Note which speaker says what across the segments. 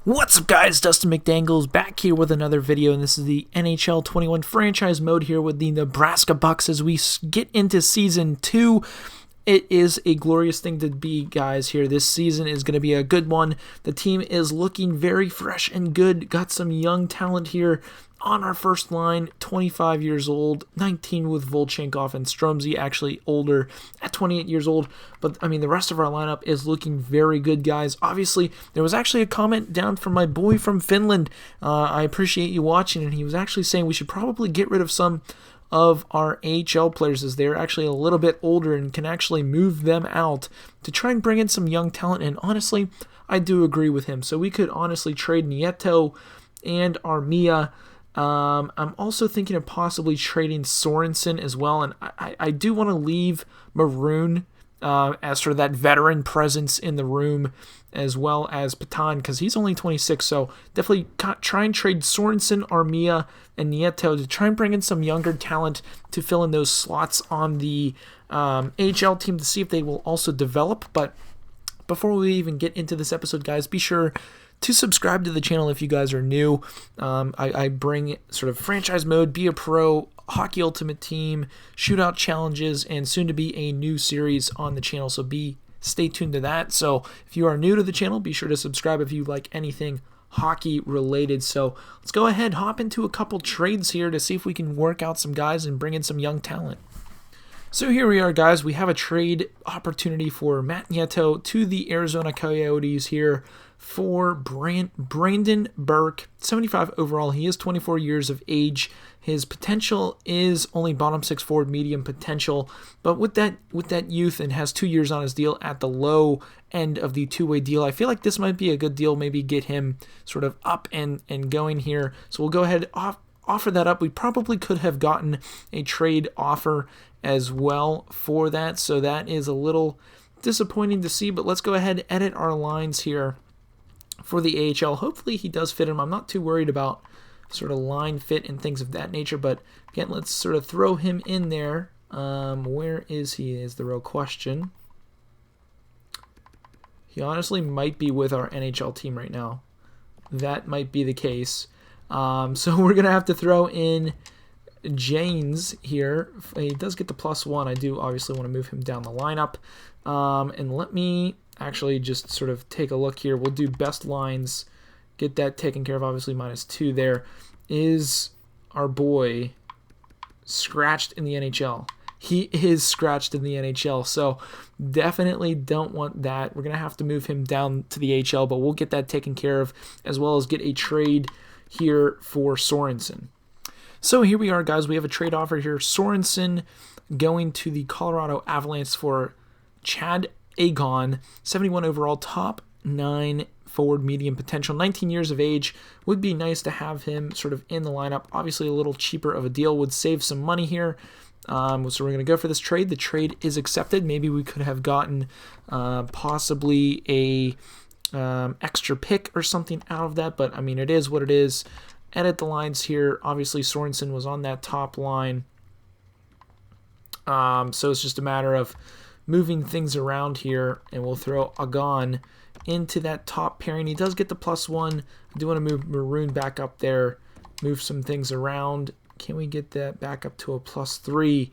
Speaker 1: What's up, guys? Dustin McDangles back here with another video, and this is the NHL 21 franchise mode here with the Nebraska Bucks as we get into Season 2. It is a glorious thing to be, guys, here. This season is going to be a good one. The team is looking very fresh and good. Got some young talent here on our first line, 25 years old, 19 with Volchenkov and Stromzy, actually older at 28 years old. But, I mean, the rest of our lineup is looking very good, guys. Obviously, there was actually a comment down from my boy from Finland. I appreciate you watching, and he was actually saying we should probably get rid of some of our AHL players as they're actually a little bit older and can actually move them out to try and bring in some young talent. And honestly, I do agree with him. So we could honestly trade Nieto and Armia. I'm also thinking of possibly trading Sorensen as well, and I do want to leave Maroon as sort of that veteran presence in the room, as well as Patan, because he's only 26, so definitely try and trade Sorensen, Armia, and Nieto to try and bring in some younger talent to fill in those slots on the AHL team to see if they will also develop. But before we even get into this episode, guys, be sure to subscribe to the channel if you guys are new. I bring sort of franchise mode, be a pro, hockey ultimate team, shootout challenges, and soon to be a new series on the channel, so stay tuned to that. So if you are new to the channel, be sure to subscribe if you like anything hockey related. So let's go ahead, hop into a couple trades here to see if we can work out some guys and bring in some young talent. So here we are, guys. We have a trade opportunity for Matt Nieto to the Arizona Coyotes here for Brandon Burke, 75 overall. He is 24 years of age. His potential is only bottom six forward, medium potential, but with that youth, and has 2 years on his deal at the low end of the two-way deal, I feel like this might be a good deal. Maybe get him sort of up and going here. So we'll go ahead offer that up. We probably could have gotten a trade offer as well for that, so that is a little disappointing to see. But let's go ahead and edit our lines here for the AHL. Hopefully he does fit him. I'm not too worried about sort of line fit and things of that nature, but again, let's sort of throw him in there. Where is he is the real question. He honestly might be with our NHL team right now. That might be the case. So we're going to have to throw in Janes here. He does get the +1. I do obviously want to move him down the lineup. And let me actually just sort of take a look here. We'll do best lines, get that taken care of. Obviously -2 there. Is our boy scratched in the NHL? He is scratched in the NHL, so definitely don't want that. We're going to have to move him down to the AHL, but we'll get that taken care of, as well as get a trade here for Sorensen. So here we are, guys. We have a trade offer here. Sorensen going to the Colorado Avalanche for Chad Agon, 71 overall, top 9 forward, medium potential, 19 years of age. Would be nice to have him sort of in the lineup. Obviously, a little cheaper of a deal would save some money here. So we're going to go for this trade. The trade is accepted. Maybe we could have gotten possibly a extra pick or something out of that, but I mean, it is what it is. Edit the lines here. Obviously, Sorensen was on that top line. So it's just a matter of moving things around here, and we'll throw Agon into that top pairing. He does get the +1. I do want to move Maroon back up there, move some things around. Can we get that back up to a +3?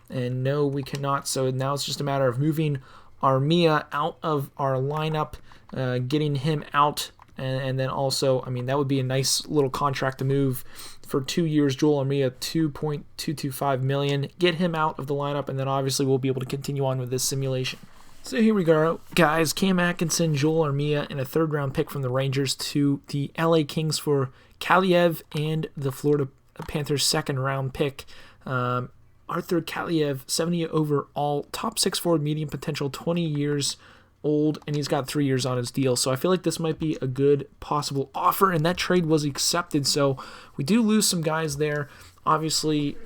Speaker 1: And no, we cannot. So now it's just a matter of moving Armia out of our lineup, getting him out. And then also, I mean, that would be a nice little contract to move for 2 years. Joel Armia, $2.225 million. Get him out of the lineup, and then obviously we'll be able to continue on with this simulation. So here we go, guys. Cam Atkinson, Joel Armia, and a third-round pick from the Rangers to the LA Kings for Kaliev and the Florida Panthers' second-round pick. Arthur Kaliev, 70 overall, top 6 forward, medium potential, 20 years old, and he's got 3 years on his deal. So I feel like this might be a good possible offer, and that trade was accepted. So we do lose some guys there, obviously,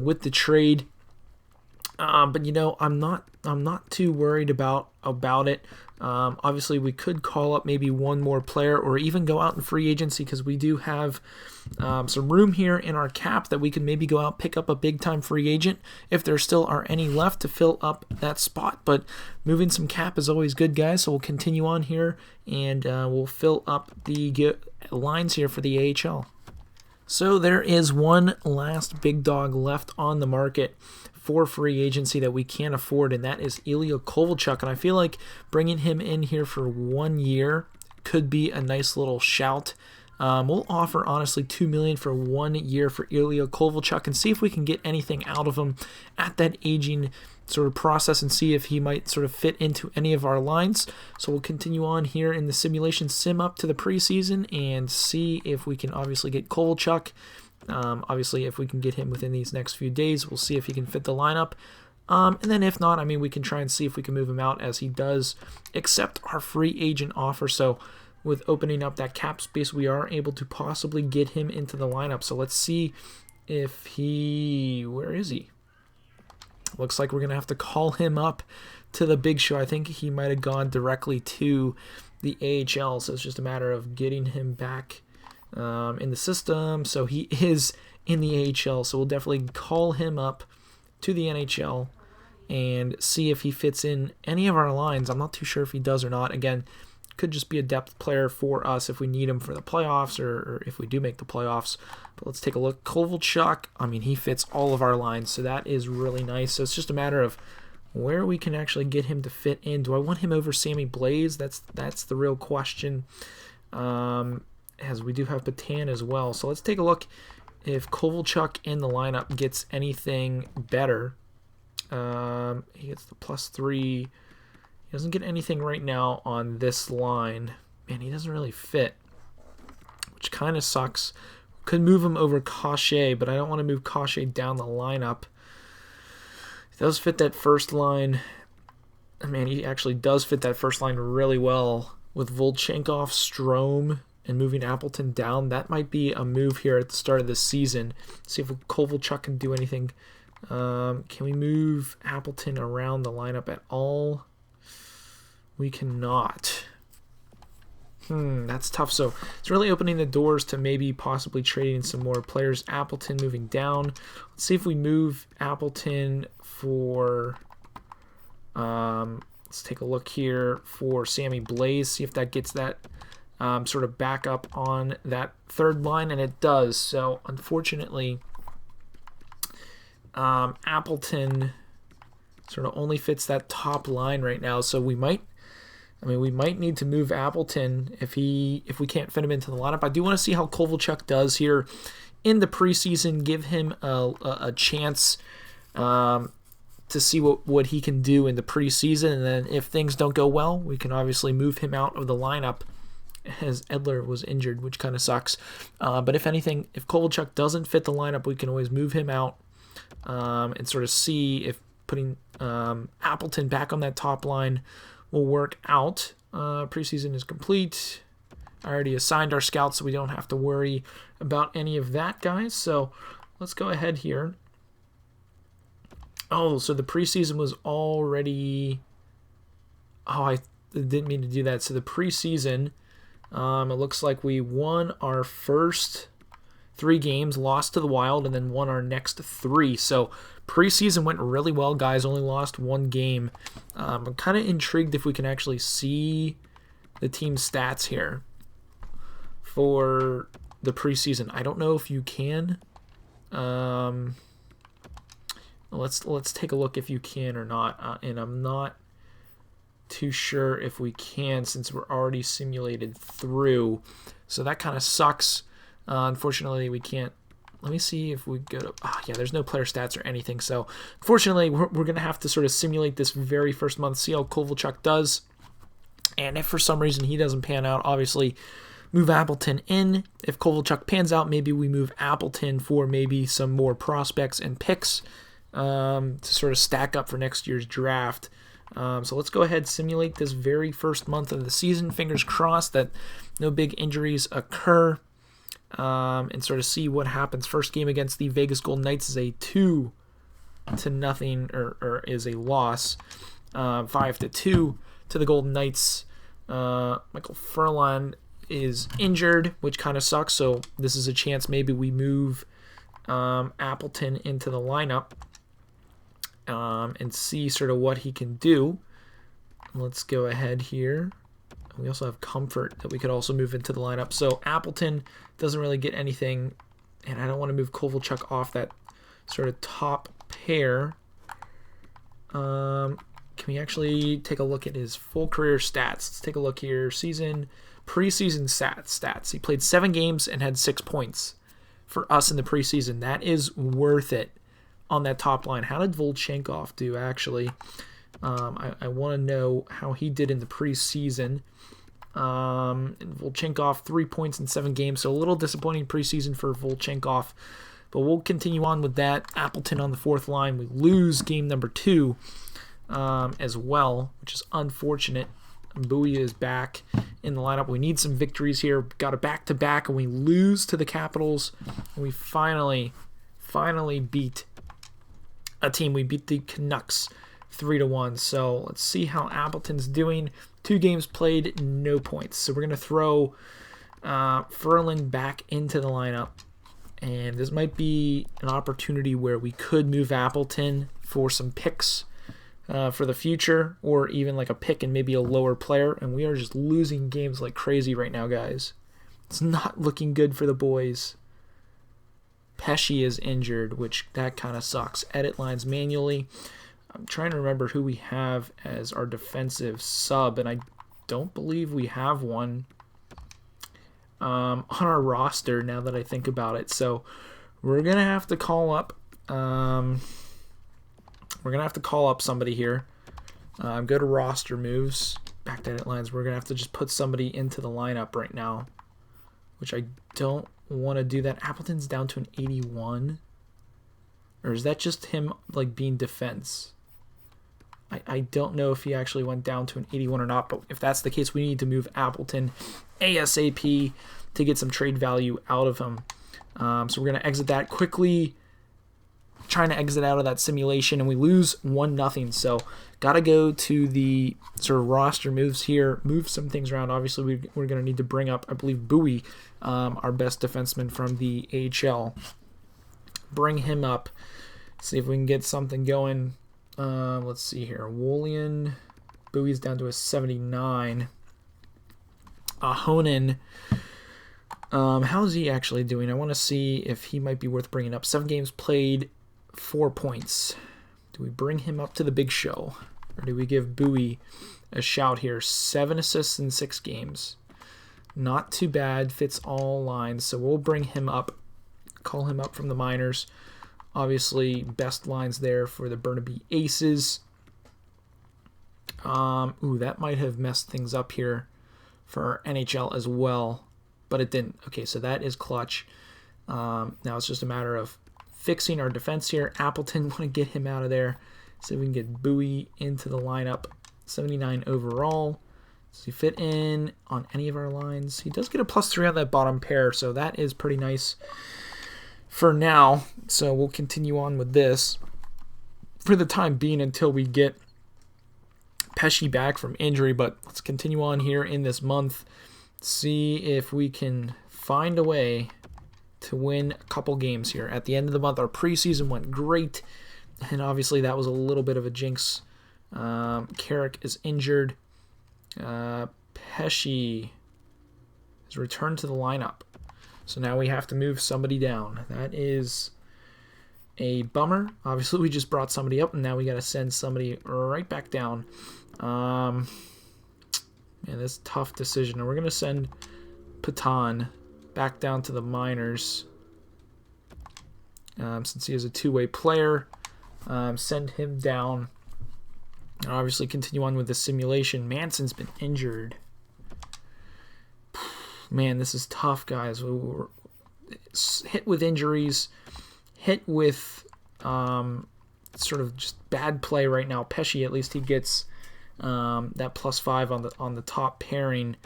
Speaker 1: with the trade. But you know, I'm not too worried about it. Obviously, we could call up maybe one more player or even go out in free agency because we do have some room here in our cap that we can maybe go out pick up a big-time free agent if there still are any left to fill up that spot. But moving some cap is always good, guys, so we'll continue on here and we'll fill up the lines here for the AHL. So there is one last big dog left on the market for free agency that we can't afford, and that is Ilya Kovalchuk. And I feel like bringing him in here for 1 year could be a nice little shout. We'll offer, honestly, $2 million for 1 year for Ilya Kovalchuk and see if we can get anything out of him at that aging sort of process and see if he might sort of fit into any of our lines. So we'll continue on here in the simulation sim up to the preseason and see if we can obviously get Kovalchuk. Obviously, if we can get him within these next few days, we'll see if he can fit the lineup. And then if not, I mean, we can try and see if we can move him out as he does accept our free agent offer. So with opening up that cap space, we are able to possibly get him into the lineup. So let's see if where is he? Looks like we're going to have to call him up to the big show. I think he might have gone directly to the AHL, so it's just a matter of getting him back in the system. So he is in the AHL, so we'll definitely call him up to the NHL and see if he fits in any of our lines. I'm not too sure if he does or not. Again, could just be a depth player for us if we need him for the playoffs or if we do make the playoffs. But let's take a look. Kovalchuk, I mean, he fits all of our lines, so that is really nice. So it's just a matter of where we can actually get him to fit in. Do I want him over Sammy Blais? That's the real question, as we do have Patan as well. So let's take a look if Kovalchuk in the lineup gets anything better. He gets the +3. He doesn't get anything right now on this line. Man, he doesn't really fit, which kind of sucks. Could move him over Cachet, but I don't want to move Cachet down the lineup. He does fit that first line. Man, he actually does fit that first line really well with Volchenkov, Strome, and moving Appleton down. That might be a move here at the start of the season. See if Kovalchuk can do anything. Can we move Appleton around the lineup at all? We cannot. That's tough. So it's really opening the doors to maybe possibly trading some more players. Appleton moving down. Let's see if we move Appleton for... let's take a look here for Sammy Blais. See if that gets that sort of back up on that third line, and it does. So unfortunately, Appleton sort of only fits that top line right now. So we might need to move Appleton if we can't fit him into the lineup. I do want to see how Kovalchuk does here in the preseason. Give him a chance to see what he can do in the preseason, and then if things don't go well, we can obviously move him out of the lineup as Edler was injured, which kind of sucks. But if anything, if Kovalchuk doesn't fit the lineup, we can always move him out and sort of see if putting Appleton back on that top line will work out. Preseason is complete. I already assigned our scouts, so we don't have to worry about any of that, guys. So let's go ahead here. Oh, so the preseason was already... Oh, I didn't mean to do that. So the preseason, it looks like we won our first 3 games, lost to the Wild, and then won our next 3. So preseason went really well, guys. Only lost 1 game. I'm kind of intrigued if we can actually see the team stats here for the preseason. I don't know if you can. Let's take a look if you can or not. And I'm not too sure if we can since we're already simulated through. So that kind of sucks. Unfortunately, we can't. Let me see if we go to... yeah, there's no player stats or anything. So, unfortunately, we're going to have to sort of simulate this very first month, see how Kovalchuk does. And if for some reason he doesn't pan out, obviously move Appleton in. If Kovalchuk pans out, maybe we move Appleton for maybe some more prospects and picks to sort of stack up for next year's draft. So let's go ahead, simulate this very first month of the season. Fingers crossed that no big injuries occur. And sort of see what happens. First game against the Vegas Golden Knights is a 2-0 or is a loss, 5-2. to the Golden Knights. Michael Furlan is injured, which kind of sucks. So this is a chance maybe we move Appleton into the lineup and see sort of what he can do. Let's go ahead here. We also have Comfort that we could also move into the lineup. So Appleton doesn't really get anything, and I don't want to move Kovalchuk off that sort of top pair. Can we actually take a look at his full career stats? Let's take a look here. Preseason stats. He played 7 games and had 6 points for us in the preseason. That is worth it on that top line. How did Volchenkov do, actually? I want to know how he did in the preseason. Volchenkov, 3 points in 7 games, so a little disappointing preseason for Volchenkov. But we'll continue on with that. Appleton on the 4th line. We lose game number 2 as well, which is unfortunate. Bowie is back in the lineup. We need some victories here. Got a back-to-back, and we lose to the Capitals. And we finally beat a team. We beat the Canucks 3-1. So let's see how Appleton's doing. 2 games played, no points. So we're going to throw Furlan back into the lineup. And this might be an opportunity where we could move Appleton for some picks for the future, or even like a pick and maybe a lower player. And we are just losing games like crazy right now, guys. It's not looking good for the boys. Pesce is injured, which that kind of sucks. Edit lines manually. I'm trying to remember who we have as our defensive sub, and I don't believe we have one on our roster now that I think about it. So we're going to have to call up somebody here. Go to roster moves, back to edit lines. We're going to have to just put somebody into the lineup right now, which I don't want to do that. Appleton's down to an 81. Or is that just him like being defense? I don't know if he actually went down to an 81 or not, but if that's the case, we need to move Appleton ASAP to get some trade value out of him. So we're going to exit that quickly, trying to exit out of that simulation, and we lose 1-0. So got to go to the sort of roster moves here, move some things around. Obviously, we're going to need to bring up, I believe, Bowie, our best defenseman from the AHL. Bring him up, see if we can get something going. Let's see here. Wolian, Bowie's down to a 79. Honan, how's he actually doing? I want to see if he might be worth bringing up. 7 games played, 4 points. Do we bring him up to the big show, or do we give Bowie a shout here? 7 assists in 6 games. Not too bad. Fits all lines. So we'll bring him up. Call him up from the minors. Obviously, best lines there for the Burnaby Aces. That might have messed things up here for NHL as well, but it didn't. Okay, so that is clutch. Now it's just a matter of fixing our defense here. Appleton, want to get him out of there. See if we can get Bowie into the lineup. 79 overall. Does he fit in on any of our lines? He does get a +3 on that bottom pair, so that is pretty nice for now. So we'll continue on with this for the time being until we get Pesce back from injury. But let's continue on here in this month, see if we can find a way to win a couple games here. At the end of the month, our preseason went great, and obviously that was a little bit of a jinx. Carrick is injured. Pesce has returned to the lineup. So now we have to move somebody down. That is a bummer. Obviously, we just brought somebody up, and now we got to send somebody right back down. Man, that's a tough decision. And we're going to send Patan back down to the minors. Since he is a two-way player, send him down. And obviously, continue on with the simulation. Manson's been injured. Man, this is tough, guys. We were hit with injuries, hit with sort of just bad play right now. Pesce, at least he gets that +5 on the top pairing.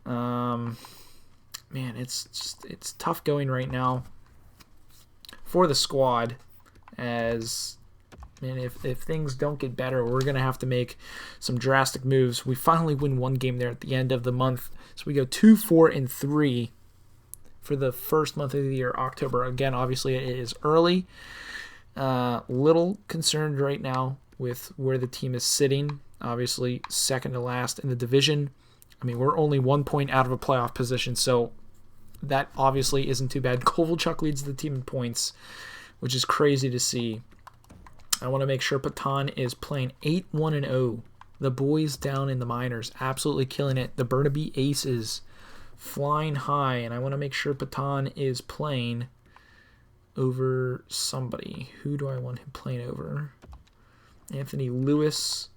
Speaker 1: Man, it's tough going right now for the squad, as And if things don't get better, we're going to have to make some drastic moves. We finally win one game there at the end of the month. So we go 2-4-3 for the first month of the year, October. Again, obviously it is early. Little concerned right now with where the team is sitting. Obviously, second to last in the division. I mean, we're only 1 point out of a playoff position, so that obviously isn't too bad. Kovalchuk leads the team in points, which is crazy to see. I want to make sure Patan is playing 8-1-0. The boys down in the minors, absolutely killing it. The Burnaby Aces flying high, and I want to make sure Patan is playing over somebody. Who do I want him playing over? Anthony Lewis.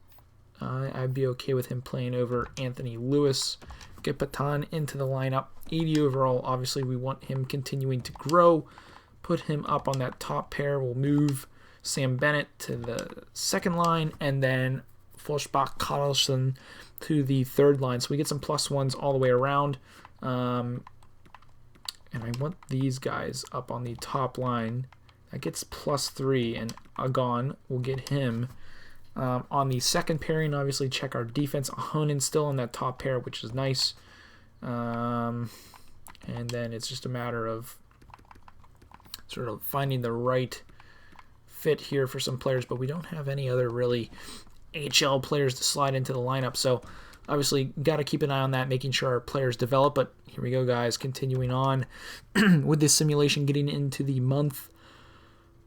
Speaker 1: I'd be okay with him playing over Anthony Lewis. Get Patan into the lineup. 80 overall. Obviously, we want him continuing to grow. Put him up on that top pair. We'll move Sam Bennett to the second line, and then Forsbach Carlson to the third line. So we get some +1s all the way around. And I want these guys up on the top line. That gets +3, and Agon will get him on the second pairing. Obviously, check our defense. Ahonen still on that top pair, which is nice. And then it's just a matter of sort of finding the right fit here for some players, but we don't have any other really HL players to slide into the lineup. So obviously, got to keep an eye on that, making sure our players develop. But here we go, guys. Continuing on with this simulation, getting into the month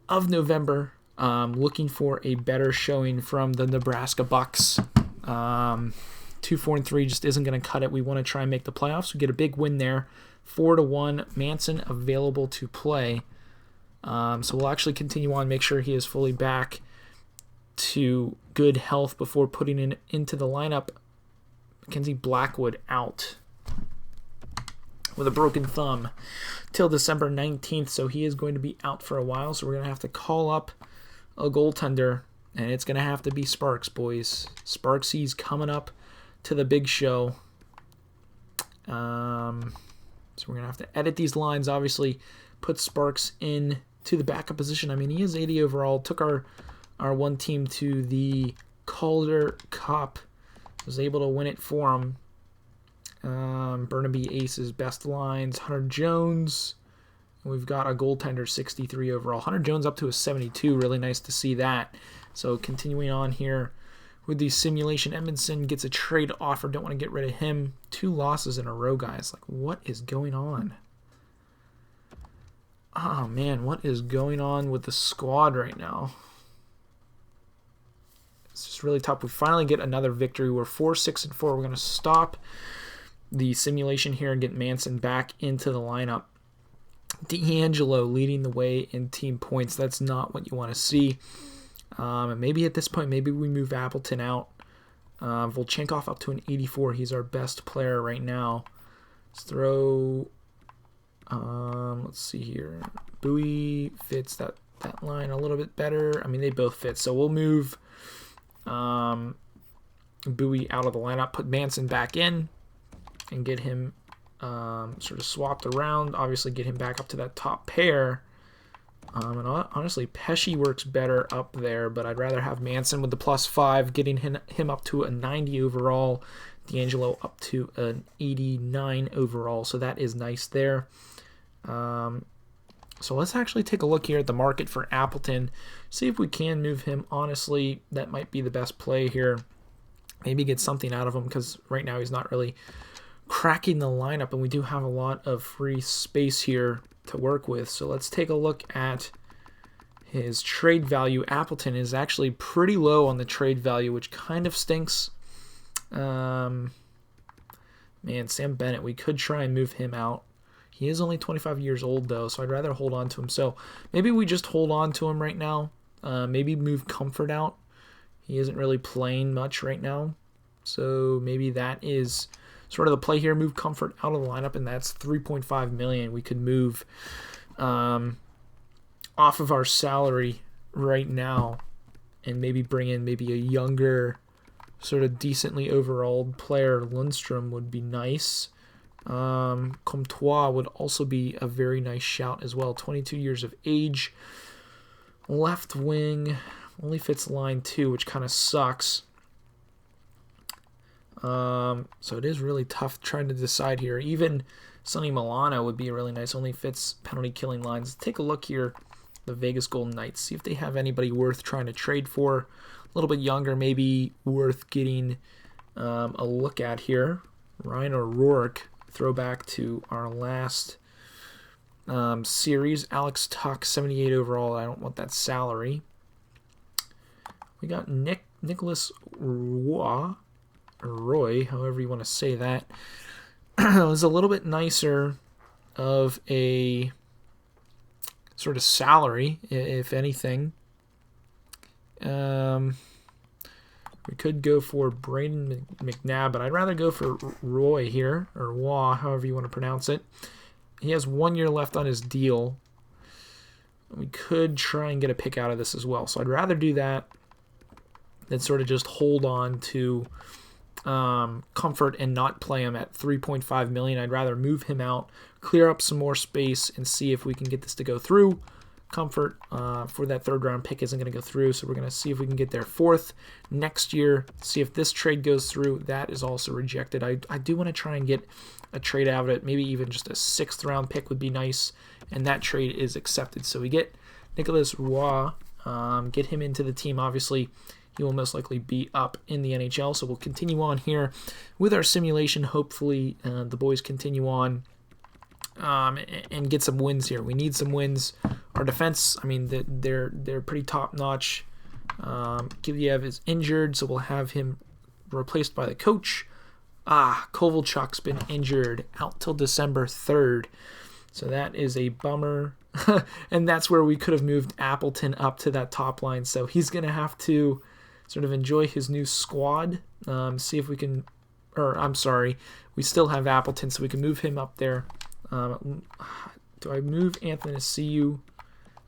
Speaker 1: of November. Looking for a better showing from the Nebraska Bucks. 2-4-3 just isn't going to cut it. We want to try and make the playoffs. We get a big win there. 4-1. Manson available to play. So we'll actually continue on, make sure he is fully back to good health before putting him into the lineup. Mackenzie Blackwood out with a broken thumb till December 19th, so he is going to be out for a while. So we're going to have to call up a goaltender, and it's going to have to be Sparks, boys. Sparksy's coming up to the big show. So we're going to have to edit these lines, obviously, put Sparks in to the backup position. I mean, he is 80 overall, took our one team to the Calder Cup, was able to win it for him. Burnaby Aces best lines, Hunter Jones. We've got a goaltender, 63 overall. Hunter Jones up to a 72. Really nice to see that. So continuing on here with the simulation, Edmondson gets a trade offer. Don't want to get rid of him. 2 losses in a row, guys. Like, what is going on? Oh, man, what is going on with the squad right now? It's just really tough. We finally get another victory. We're 4-6-4. We're going to stop the simulation here and get Manson back into the lineup. D'Angelo leading the way in team points. That's not what you want to see. And maybe at this point, maybe we move Appleton out. Volchenkov up to an 84. He's our best player right now. Let's throw... let's see here. Bowie fits that line a little bit better. I mean, they both fit. So we'll move Bowie out of the lineup, put Manson back in, and get him sort of swapped around. Obviously, get him back up to that top pair. And honestly, Pesci works better up there, but I'd rather have Manson with the +5, getting him up to a 90 overall. D'Angelo up to an 89 overall, so that is nice there. So let's actually take a look here at the market for Appleton, see if we can move him. Honestly, that might be the best play here. Maybe get something out of him, because right now he's not really cracking the lineup, and we do have a lot of free space here to work with. So let's take a look at his trade value. Appleton is actually pretty low on the trade value, which kind of stinks. Man, Sam Bennett, we could try and move him out. He is only 25 years old, though, so I'd rather hold on to him. So maybe we just hold on to him right now. Maybe move Comfort out. He isn't really playing much right now. So maybe that is sort of the play here. Move Comfort out of the lineup, and that's $3.5 million. We could move off of our salary right now and maybe bring in maybe a younger, sort of decently overall player. Lundstrom would be nice. Comtois would also be a very nice shout as well. 22 years of age. Left wing. only fits line 2, which kind of sucks. So it is really tough trying to decide here. Even Sonny Milano would be really nice. Only fits penalty killing lines. Take a look here. The Vegas Golden Knights. See if they have anybody worth trying to trade for. A little bit younger, maybe worth getting a look at here. Ryan O'Rourke, throwback to our last series. Alex Tuck, 78 overall. I don't want that salary. We got Nicholas Roy, however you want to say that. It was a little bit nicer of a sort of salary, if anything. We could go for Braden McNabb, but I'd rather go for Roy here, or Waugh, however you want to pronounce it. He has 1 year left on his deal. We could try and get a pick out of this as well. So I'd rather do that than sort of just hold on to Comfort and not play him at $3.5 million. I'd rather move him out, clear up some more space, and see if we can get this to go through. Comfort for that third round pick isn't going to go through, so we're going to see if we can get there fourth next year. See if this trade goes through. That is also rejected. I do want to try and get a trade out of it. Maybe even just a 6th round pick would be nice, and that trade is accepted. So we get Nicholas Roy, get him into the team. Obviously, he will most likely be up in the NHL, so we'll continue on here with our simulation. Hopefully, the boys continue on and get some wins here. We need some wins. Our defense, I mean, they're pretty top-notch. Kiviev is injured, so we'll have him replaced by the coach. Kovalchuk's been injured out till December 3rd, so that is a bummer. And that's where we could have moved Appleton up to that top line, so he's going to have to sort of enjoy his new squad. See if we can, or I'm sorry, we still have Appleton, so we can move him up there. Do I move Anthony Ciu?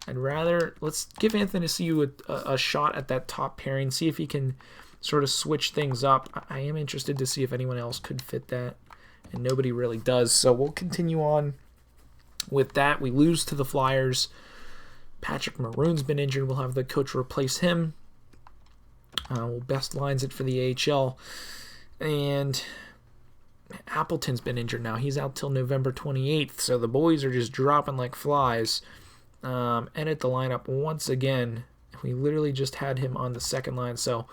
Speaker 1: I'd rather, let's give Anthony Ciu a shot at that top pairing, see if he can sort of switch things up. I am interested to see if anyone else could fit that, and nobody really does. So we'll continue on with that. We lose to the Flyers. Patrick Maroon's been injured. We'll have the coach replace him. We'll best lines it for the AHL. And Appleton's been injured now. He's out till November 28th, so the boys are just dropping like flies. Edit the lineup once again. We literally just had him on the second line, so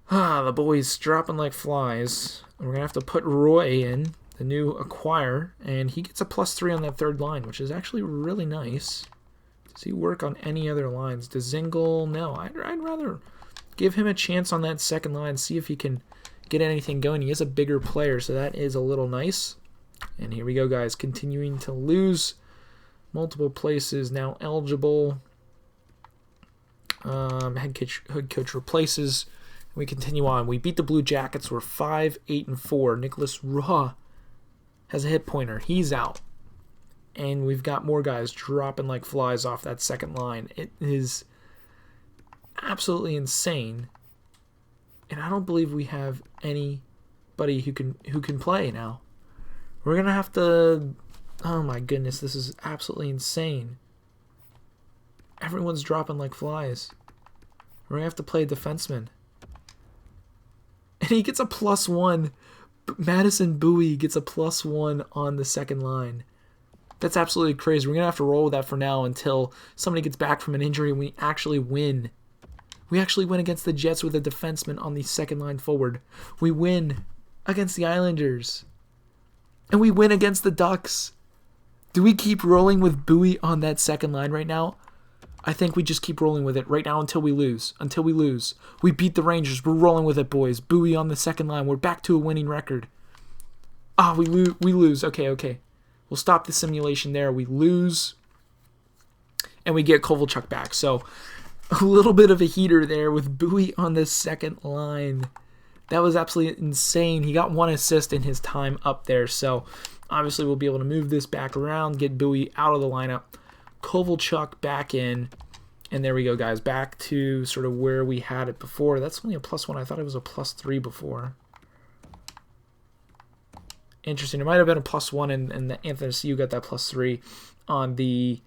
Speaker 1: the boys dropping like flies. We're going to have to put Roy in, the new acquire, and he gets a +3 on that third line, which is actually really nice. Does he work on any other lines? Dzingel? No, I'd rather give him a chance on that second line, see if he can get anything going. He is a bigger player, so that is a little nice. And here we go, guys. Continuing to lose multiple places. Now eligible. Head coach replaces. We continue on. We beat the Blue Jackets. We're 5-8-4. Nicholas Roy has a hit pointer. He's out. And we've got more guys dropping like flies off that second line. It is absolutely insane. And I don't believe we have anybody who can play now. We're going to have to... Oh my goodness, this is absolutely insane. Everyone's dropping like flies. We're going to have to play a defenseman. And he gets a +1. Madison Bowie gets a +1 on the second line. That's absolutely crazy. We're going to have to roll with that for now until somebody gets back from an injury and we actually win. We actually win against the Jets with a defenseman on the second line forward. We win against the Islanders. And we win against the Ducks. Do we keep rolling with Bowie on that second line right now? I think we just keep rolling with it right now until we lose. Until we lose. We beat the Rangers. We're rolling with it, boys. Bowie on the second line. We're back to a winning record. We lose. Okay. We'll stop the simulation there. We lose. And we get Kovalchuk back. So, a little bit of a heater there with Bowie on the second line. That was absolutely insane. He got 1 assist in his time up there. So, obviously, we'll be able to move this back around, get Bowie out of the lineup. Kovalchuk back in. And there we go, guys. Back to sort of where we had it before. That's only a +1. I thought it was a +3 before. Interesting. It might have been a +1, and the Anthony Ciu got that +3 on the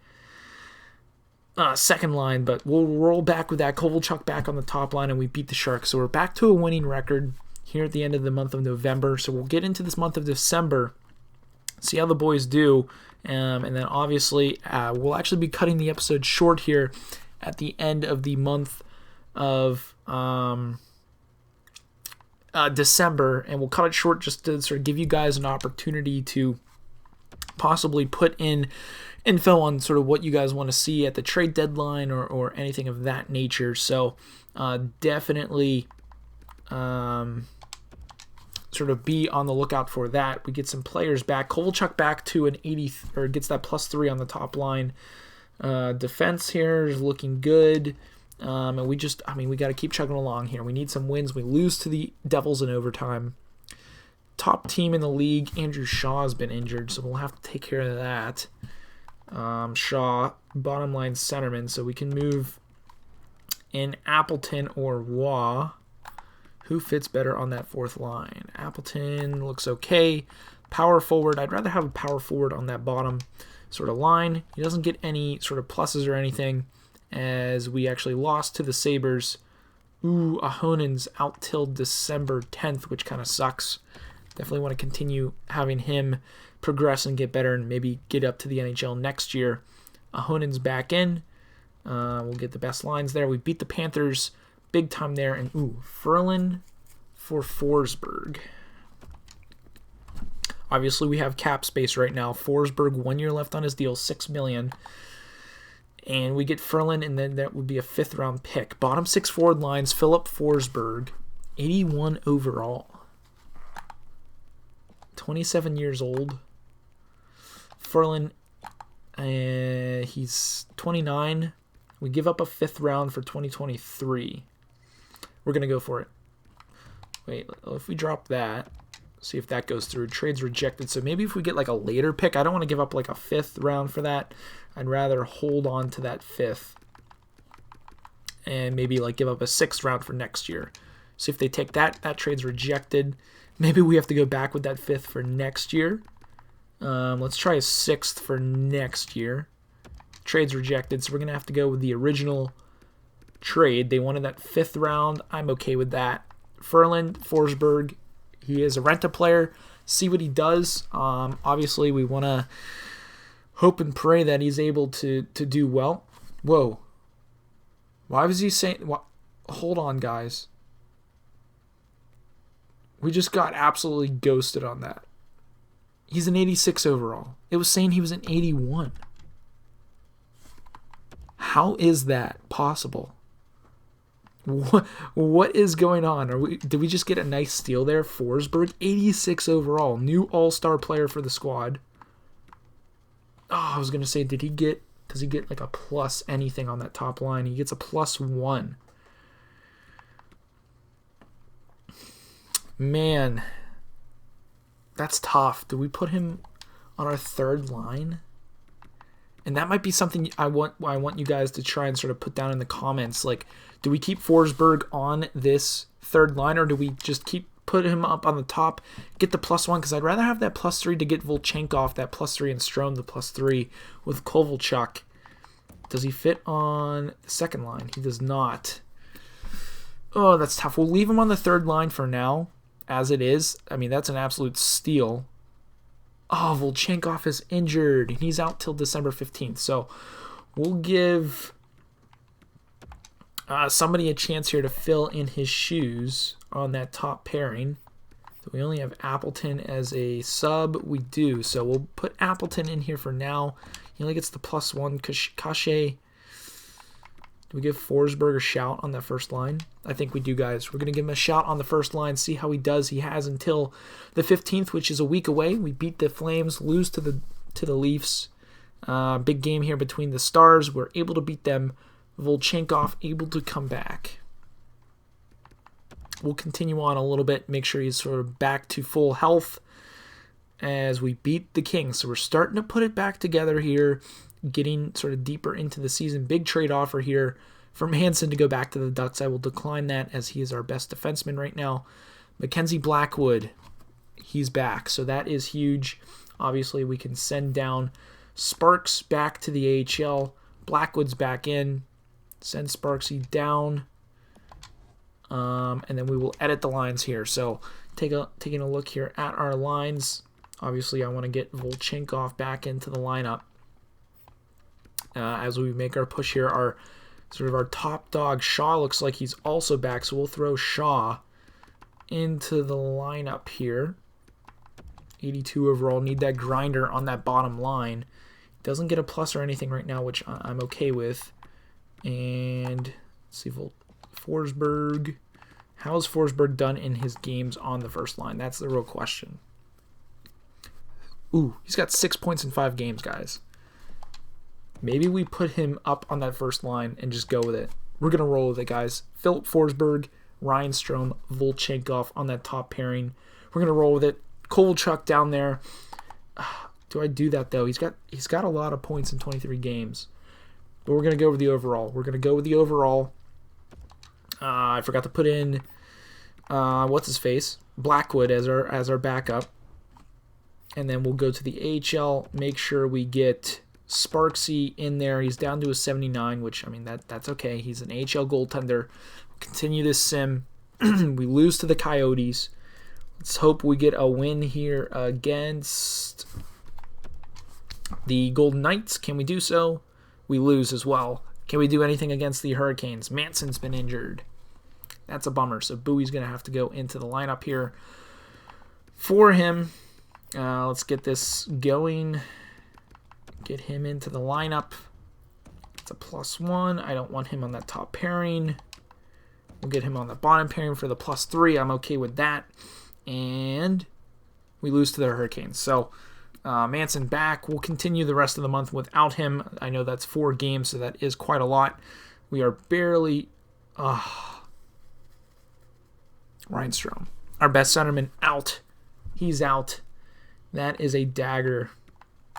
Speaker 1: second line, but we'll roll back with that. Kovalchuk back on the top line, and we beat the Sharks. So we're back to a winning record here at the end of the month of November. So we'll get into this month of December, see how the boys do, and then obviously we'll actually be cutting the episode short here at the end of the month of December, and we'll cut it short just to sort of give you guys an opportunity to possibly put in info on sort of what you guys want to see at the trade deadline or anything of that nature. So definitely sort of be on the lookout for that. We get some players back. Kovalchuk back to an 80, or gets that +3 on the top line. Defense here is looking good. And we got to keep chugging along here. We need some wins. We lose to the Devils in overtime. Top team in the league, Andrew Shaw has been injured, so we'll have to take care of that. Shaw, bottom line centerman, so we can move in Appleton or Waugh. Who fits better on that fourth line? Appleton looks okay. Power forward, I'd rather have a power forward on that bottom sort of line. He doesn't get any sort of pluses or anything, as we actually lost to the Sabres. Ahonen's out till December 10th, which kind of sucks. Definitely want to continue having him progress and get better and maybe get up to the NHL next year. Ahonen's back in. We'll get the best lines there. We beat the Panthers big time there. And Ferland for Forsberg. Obviously, we have cap space right now. Forsberg, 1 year left on his deal, $6 million. And we get Ferland, and then that would be a 5th round pick. Bottom 6 forward lines, Philip Forsberg, 81 overall. 27 years old. Ferland, he's 29. We give up a 5th round for 2023. We're going to go for it. Wait, if we drop that, see if that goes through. Trade's rejected. So maybe if we get like a later pick, I don't want to give up like a 5th round for that. I'd rather hold on to that 5th and maybe like give up a 6th round for next year. See if they take that. That trade's rejected. Maybe we have to go back with that 5th for next year. Let's try a 6th for next year. Trade's rejected, so we're going to have to go with the original trade. They wanted that 5th round. I'm okay with that. Ferland, Forsberg, he is a rent-a-player. See what he does. Obviously, we want to hope and pray that he's able to do well. Whoa. Why was he saying... Hold on, guys. We just got absolutely ghosted on that. He's an 86 overall. It was saying he was an 81. How is that possible? What is going on? Did we just get a nice steal there? Forsberg, 86 overall. New all-star player for the squad. Oh, I was going to say, does he get like a plus anything on that top line? He gets a +1. Man, that's tough. Do we put him on our 3rd line? And that might be something I want you guys to try and sort of put down in the comments. Like, do we keep Forsberg on this 3rd line, or do we just put him up on the top, get the +1? Because I'd rather have that +3 to get Volchenkov, that +3, and Strome the +3 with Kovalchuk. Does he fit on the 2nd line? He does not. Oh, that's tough. We'll leave him on the 3rd line for now, as it is. I mean, that's an absolute steal. Oh, Volchenkov is injured, and he's out till December 15th. So we'll give somebody a chance here to fill in his shoes on that top pairing. Do we only have Appleton as a sub? We do. So we'll put Appleton in here for now. He only gets the +1. Cachet. Do we give Forsberg a shout on that 1st line? I think we do, guys. We're going to give him a shout on the 1st line, see how he does. He has until the 15th, which is a week away. We beat the Flames, lose to the Leafs. Big game here between the Stars. We're able to beat them. Volchenkov able to come back. We'll continue on a little bit, make sure he's sort of back to full health as we beat the Kings. So we're starting to put it back together here, getting sort of deeper into the season. Big trade offer here from Hansen to go back to the Ducks. I will decline that as he is our best defenseman right now. Mackenzie Blackwood, he's back, so that is huge. Obviously, we can send down Sparks back to the AHL. Blackwood's back in. Send Sparksy down. And then we will edit the lines here. So taking a look here at our lines. Obviously, I want to get Volchenkov back into the lineup. As we make our push here, our top dog, Shaw, looks like he's also back. So we'll throw Shaw into the lineup here. 82 overall. Need that grinder on that bottom line. Doesn't get a plus or anything right now, which I'm okay with. And let's see, Forsberg. How has Forsberg done in his games on the first line? That's the real question. Ooh, he's got 6 points in 5 games, guys. Maybe we put him up on that first line and just go with it. We're going to roll with it, guys. Philip Forsberg, Ryan Strome, Volchenkov on that top pairing. We're going to roll with it. Kovalchuk down there. Do I do that, though? He's got a lot of points in 23 games. But we're going to go with the overall. I forgot to put in, what's-his-face? Blackwood as our backup. And then we'll go to the AHL, make sure we get Sparksy in there. He's down to a 79, which, I mean, that's okay. He's an AHL goaltender. We'll continue this sim. We lose to the Coyotes. Let's hope we get a win here against the Golden Knights. Can we do so? We lose as well. Can we do anything against the Hurricanes? Manson's been injured. That's a bummer. So Bowie's going to have to go into the lineup here for him. Let's get this going. Get him into the lineup. It's a +1. I don't want him on that top pairing. We'll get him on the bottom pairing for the +3. I'm okay with that. And we lose to the Hurricanes. So Manson back. We'll continue the rest of the month without him. I know that's 4 games, so that is quite a lot. We are barely... Ryan Strome, our best centerman, out. He's out. That is a dagger.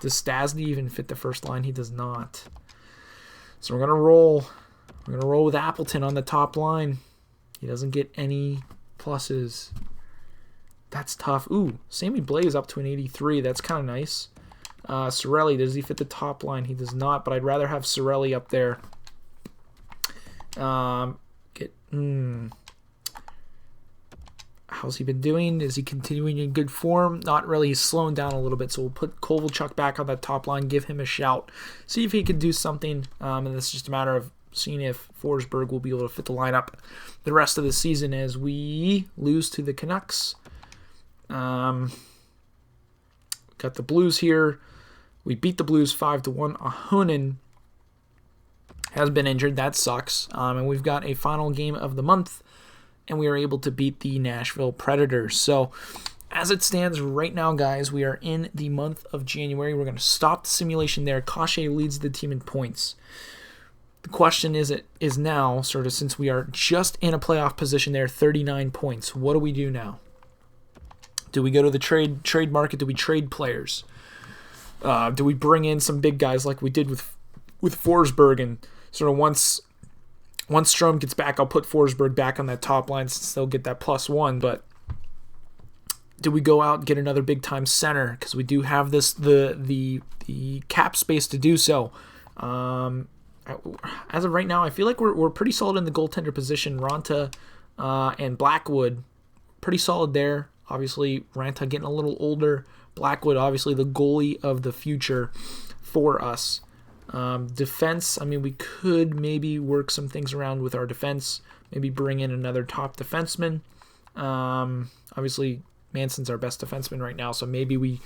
Speaker 1: Does Stasny even fit the first line? He does not. So we're going to roll. We're going to roll with Appleton on the top line. He doesn't get any pluses. That's tough. Ooh, Sammy Blaze up to an 83. That's kind of nice. Cirelli, does he fit the top line? He does not, but I'd rather have Cirelli up there. How's he been doing? Is he continuing in good form? Not really. He's slowing down a little bit, so we'll put Kovalchuk back on that top line, give him a shout, see if he can do something, and it's just a matter of seeing if Forsberg will be able to fit the lineup the rest of the season as we lose to the Canucks. Got the Blues here. We beat the Blues 5-1. Ahonen has been injured. That sucks. And we've got a final game of the month, and we are able to beat the Nashville Predators. So as it stands right now, guys, we are in the month of January. We're going to stop the simulation there. Kase leads the team in points. The question is now, sort of, since we are just in a playoff position there, 39 points. What do we do now? Do we go to the trade market? Do we trade players? Do we bring in some big guys like we did with Forsberg, and sort of once Strome gets back, I'll put Forsberg back on that top line since they'll get that +1. But do we go out and get another big time center? Because we do have the cap space to do so. As of right now, I feel like we're pretty solid in the goaltender position. Ranta and Blackwood, pretty solid there. Obviously, Ranta getting a little older. Blackwood, obviously the goalie of the future for us. Defense, I mean, we could maybe work some things around with our defense. Maybe bring in another top defenseman. Obviously, Manson's our best defenseman right now, so maybe we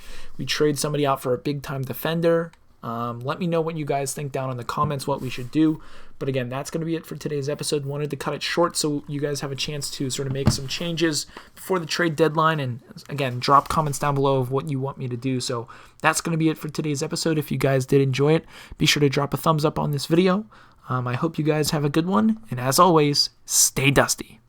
Speaker 1: trade somebody out for a big-time defender. Let me know what you guys think down in the comments what we should do. But again, that's going to be it for today's episode. Wanted to cut it short so you guys have a chance to sort of make some changes before the trade deadline. And again, drop comments down below of what you want me to do. So that's going to be it for today's episode. If you guys did enjoy it, be sure to drop a thumbs up on this video. I hope you guys have a good one. And as always, stay dusty.